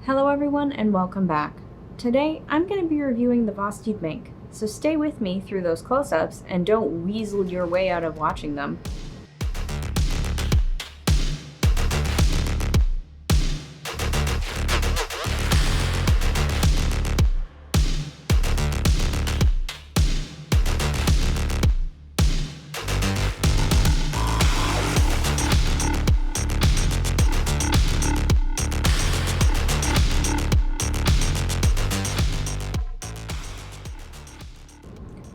Hello everyone and welcome back. Today I'm going to be reviewing the Vosteed Mink, so stay with me through those close-ups and don't weasel your way out of watching them.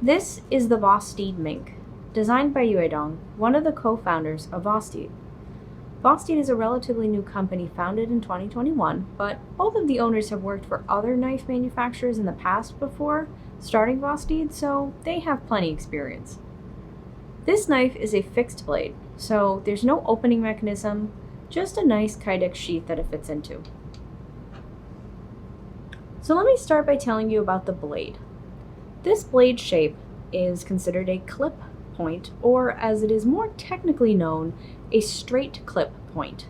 This is the Vosteed Mink, designed by Yuedong, one of the co-founders of Vosteed. Vosteed is a relatively new company founded in 2021, but both of the owners have worked for other knife manufacturers in the past before starting Vosteed, so they have plenty experience. This knife is a fixed blade, so there's no opening mechanism, just a nice kydex sheath that it fits into. So let me start by telling you about the blade. This blade shape is considered a clip point, or as it is more technically known, a straight clip point.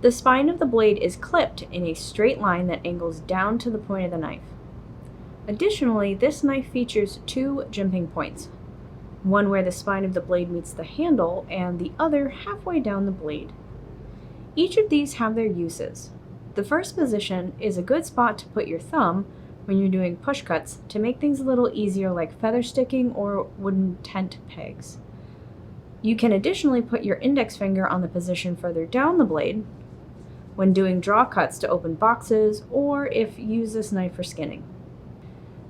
The spine of the blade is clipped in a straight line that angles down to the point of the knife. Additionally, this knife features two jimping points, one where the spine of the blade meets the handle and the other halfway down the blade. Each of these have their uses. The first position is a good spot to put your thumb when you're doing push cuts to make things a little easier, like feather sticking or wooden tent pegs. You can additionally put your index finger on the position further down the blade when doing draw cuts to open boxes, or if you use this knife for skinning.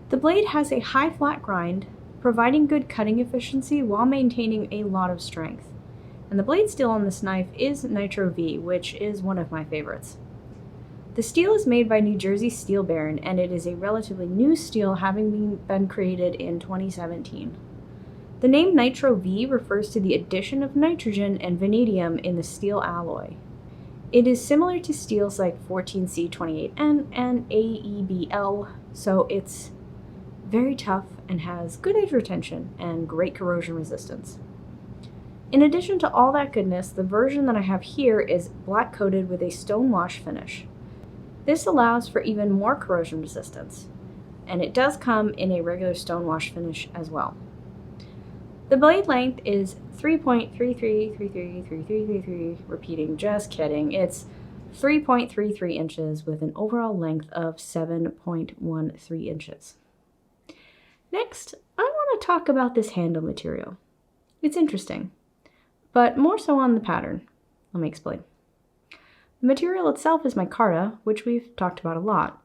The blade has a high flat grind, providing good cutting efficiency while maintaining a lot of strength. And the blade steel on this knife is Nitro-V, which is one of my favorites. The steel is made by New Jersey Steel Baron, and it is a relatively new steel, having been created in 2017. The name Nitro-V refers to the addition of nitrogen and vanadium in the steel alloy. It is similar to steels like 14C28N and AEBL, so it's very tough and has good edge retention and great corrosion resistance. In addition to all that goodness, the version that I have here is black coated with a stone wash finish. This allows for even more corrosion resistance, and it does come in a regular stone wash finish as well. The blade length is 3.33333333, repeating, just kidding, it's 3.33 inches with an overall length of 7.13 inches. Next, I want to talk about this handle material. It's interesting, but more so on the pattern. Let me explain. The material itself is micarta, which we've talked about a lot.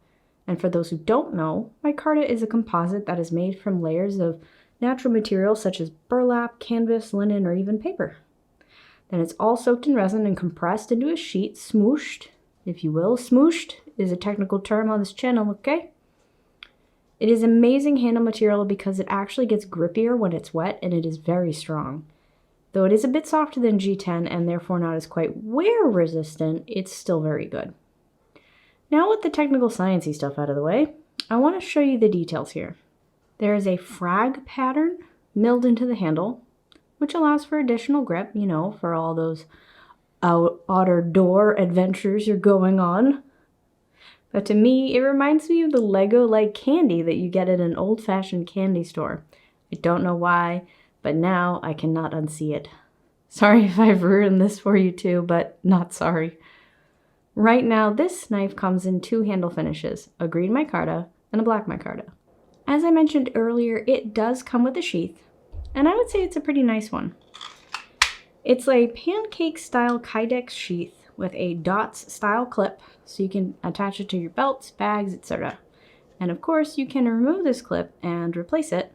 And for those who don't know, micarta is a composite that is made from layers of natural materials such as burlap, canvas, linen, or even paper. Then it's all soaked in resin and compressed into a sheet, smooshed, if you will. Smooshed is a technical term on this channel, okay? It is amazing handle material because it actually gets grippier when it's wet, and it is very strong. Though it is a bit softer than G10 and therefore not as quite wear resistant, it's still very good. Now with the technical sciencey stuff out of the way, I want to show you the details here. There is a frag pattern milled into the handle, which allows for additional grip, you know, for all those outer door adventures you're going on. But to me, it reminds me of the Lego-like candy that you get at an old-fashioned candy store. I don't know why, but now I cannot unsee it. Sorry if I've ruined this for you too, but not sorry. Right now, this knife comes in two handle finishes, a green micarta and a black micarta. As I mentioned earlier, it does come with a sheath, and I would say it's a pretty nice one. It's a pancake-style kydex sheath with a dots-style clip, so you can attach it to your belts, bags, etc. And of course, you can remove this clip and replace it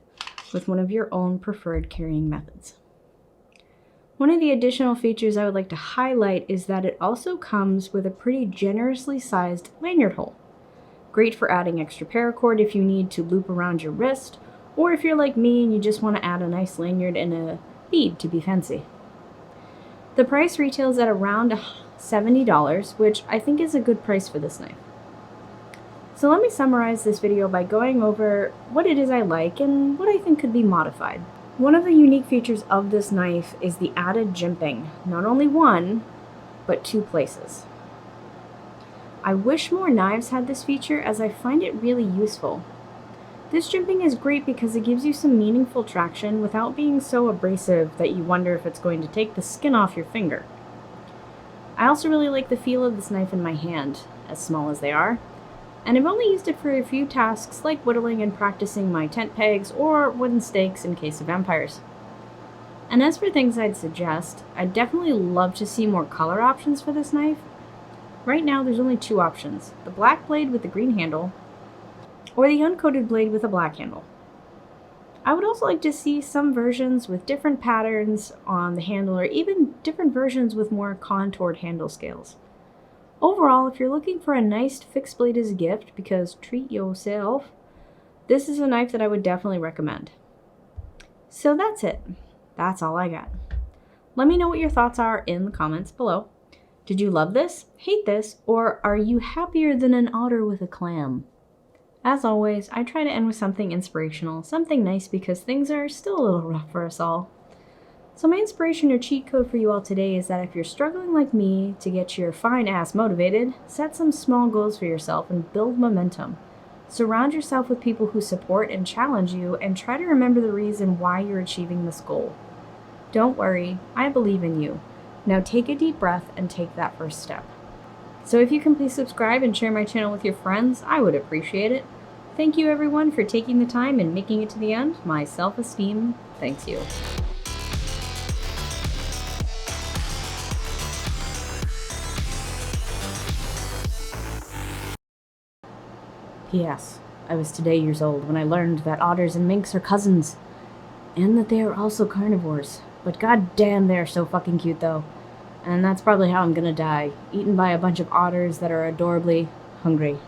with one of your own preferred carrying methods. One of the additional features I would like to highlight is that it also comes with a pretty generously sized lanyard hole. Great for adding extra paracord if you need to loop around your wrist, or if you're like me and you just want to add a nice lanyard and a bead to be fancy. The price retails at around $70, which I think is a good price for this knife. So let me summarize this video by going over what it is I like and what I think could be modified. One of the unique features of this knife is the added jimping, not only one, but two places. I wish more knives had this feature as I find it really useful. This jimping is great because it gives you some meaningful traction without being so abrasive that you wonder if it's going to take the skin off your finger. I also really like the feel of this knife in my hand, as small as they are, and I've only used it for a few tasks like whittling and practicing my tent pegs or wooden stakes in case of vampires. And as for things I'd suggest, I'd definitely love to see more color options for this knife. Right now there's only two options, the black blade with the green handle, or the uncoated blade with a black handle. I would also like to see some versions with different patterns on the handle, or even different versions with more contoured handle scales. Overall, if you're looking for a nice fixed blade as a gift, because treat yourself, this is a knife that I would definitely recommend. So that's it. That's all I got. Let me know what your thoughts are in the comments below. Did you love this, hate this, or are you happier than an otter with a clam? As always, I try to end with something inspirational, something nice, because things are still a little rough for us all. So my inspiration or cheat code for you all today is that if you're struggling like me to get your fine ass motivated, set some small goals for yourself and build momentum. Surround yourself with people who support and challenge you, and try to remember the reason why you're achieving this goal. Don't worry, I believe in you. Now take a deep breath and take that first step. So if you can please subscribe and share my channel with your friends, I would appreciate it. Thank you everyone for taking the time and making it to the end. My self-esteem thanks you. P.S. I was today years old when I learned that otters and minks are cousins, and that they are also carnivores. But goddamn, they're so fucking cute though. And that's probably how I'm gonna die, eaten by a bunch of otters that are adorably hungry.